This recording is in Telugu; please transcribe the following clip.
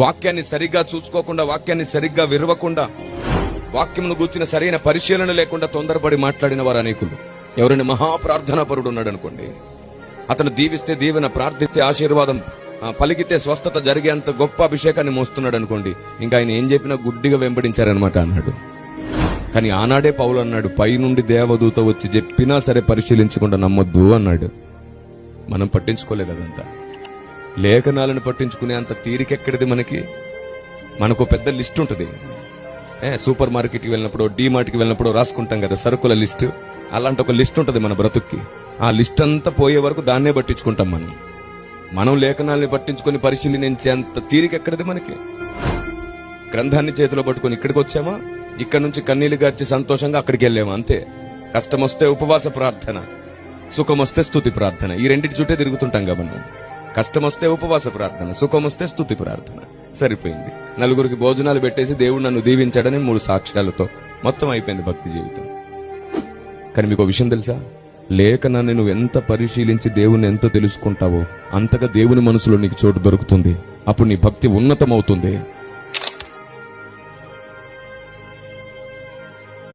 వాక్యాన్ని సరిగ్గా చూసుకోకుండా, వాక్యాన్ని సరిగ్గా విరవకుండా, వాక్యమును గూర్చిన సరైన పరిశీలన లేకుండా తొందరపడి మాట్లాడిన వారు అనేకులు. ఎవరైనా మహాప్రార్థనాపరుడు ఉన్నాడు అనుకోండి, అతను దీవిస్తే దీవెన, ప్రార్థిస్తే ఆశీర్వాదం, పలికితే స్వస్థత జరిగేంత గొప్ప అభిషేకాన్ని మోస్తున్నాడు అనుకోండి, ఇంకా ఆయన ఏం చెప్పినా గుడ్డిగా వెంబడించారనమాట అన్నాడు. కానీ ఆనాడే పౌలు అన్నాడు, పైనుండి దేవదూత వచ్చి చెప్పినా సరే పరిశీలించకుండా నమ్మొద్దు అన్నాడు. మనం పట్టించుకోలేదు అదంతా. లేఖనాలను పట్టించుకునే అంత తీరికెక్కడిది మనకి? మనకు పెద్ద లిస్ట్ ఉంటుంది. సూపర్ మార్కెట్కి వెళ్ళినప్పుడు, డీమార్ట్కి వెళ్ళినప్పుడు రాసుకుంటాం కదా సరుకుల లిస్టు. అలాంటి ఒక లిస్ట్ ఉంటుంది మన బ్రతుక్కి. ఆ లిస్ట్ అంతా పోయే వరకు దాన్నే పట్టించుకుంటాం. మనం లేఖనాలని పట్టించుకొని పరిశీలించే అంత తీరికెక్కడిది మనకి? గ్రంథాన్ని చేతిలో పట్టుకొని ఇక్కడికి వచ్చామా, ఇక్కడ నుంచి కన్నీళ్లు గార్చి సంతోషంగా అక్కడికి వెళ్ళామా, అంతే. కష్టం వస్తే ఉపవాస ప్రార్థన, సుఖం వస్తే స్తుతి ప్రార్థన. ఈ రెండింటి చుట్టే తిరుగుతుంటాం కాబట్టి కష్టం వస్తే ఉపవాస ప్రార్థన, సుఖం వస్తే స్తుతి ప్రార్థన. సరిపోయింది. నలుగురికి భోజనాలు పెట్టేసి దేవుడు నన్ను దీవించాడని 3 సాక్ష్యాలతో మొత్తం అయిపోయింది భక్తి జీవితం. కానీ మీకు విషయం తెలుసా? లేఖనాన్ని నువ్వు ఎంత పరిశీలించి దేవుని ఎంత తెలుసుకుంటావో అంతగా దేవుని మనసులో నీకు చోటు దొరుకుతుంది. అప్పుడు నీ భక్తి ఉన్నతమవుతుంది.